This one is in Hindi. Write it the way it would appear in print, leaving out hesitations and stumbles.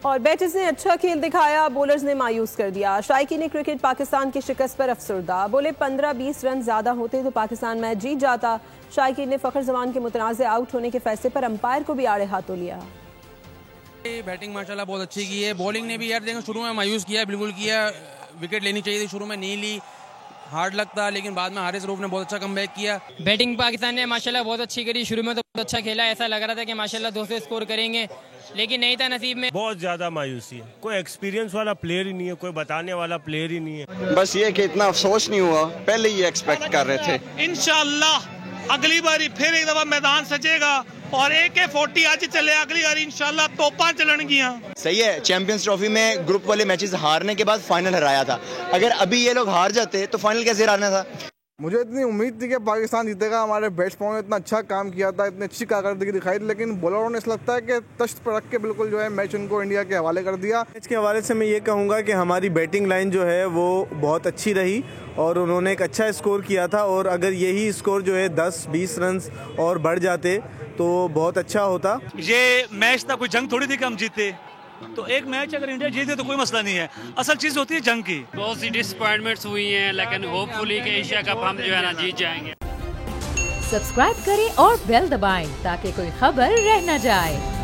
और बैटर्स ने अच्छा खेल दिखाया, बॉलर्स ने मायूस कर दिया। शाइकी ने क्रिकेट पाकिस्तान की शिकस्त पर अफसरदा, बोले 15-20 रन ज्यादा होते तो पाकिस्तान मैच जीत जाता। शाइकी ने फखर जमान के मुतनाज़ आउट होने के फैसले पर अंपायर को भी आड़े हाथों लिया। बैटिंग माशाल्लाह बहुत अच्छी की है, बॉलिंग ने भी यार देखो शुरू में मायूस किया, बिल्कुल किया। विकेट लेनी चाहिए थी, शुरू में नहीं ली, हार्ड लगता, लेकिन बाद में हारिस रऊफ ने बहुत अच्छा कमबैक किया। बैटिंग पाकिस्तान ने माशाल्लाह बहुत अच्छी करी, शुरू में तो बहुत अच्छा खेला, ऐसा लग रहा था कि माशाल्लाह 200 स्कोर करेंगे, लेकिन नहीं था नसीब में। बहुत ज्यादा मायूसी है, कोई एक्सपीरियंस वाला प्लेयर ही नहीं है, कोई बताने वाला प्लेयर ही नहीं है। बस ये कि इतना अफसोस नहीं हुआ, पहले ये एक्सपेक्ट कर रहे थे। इंशाल्लाह अगली बारी फिर एक दफा मैदान सजेगा और AK-40 आज चले, अगली बारी इंशाल्लाह तोपा चलनगियां। सही है, चैंपियंस ट्रॉफी में ग्रुप वाले मैचेस हारने के बाद फाइनल हराया था, अगर अभी ये लोग हार जाते तो फाइनल कैसे हराना था। मुझे इतनी उम्मीद थी कि पाकिस्तान जीतेगा, हमारे बैट्समैनों ने इतना अच्छा काम किया था, इतनी अच्छी कारकर्दगी दिखाई थी, लेकिन बॉलरों ने ऐसा लगता है कि तश्त पर रख के बिल्कुल जो है मैच उनको इंडिया के हवाले कर दिया। मैच के हवाले से मैं ये कहूँगा कि हमारी बैटिंग लाइन जो है वो बहुत अच्छी रही और उन्होंने एक अच्छा स्कोर किया था, और अगर यही स्कोर जो है 10-20 रन और बढ़ जाते तो बहुत अच्छा होता। ये मैच था, कोई जंग थोड़ी थी कि हम जीते, तो एक मैच अगर इंडिया जीते तो कोई मसला नहीं है, असल चीज होती है जंग की। बहुत सी डिसअपॉइंटमेंट्स हुई हैं, लेकिन होपफुली कि एशिया कप हम जो है ना जीत जाएंगे। सब्सक्राइब करें और बेल दबाएं ताकि कोई खबर रह न जाए।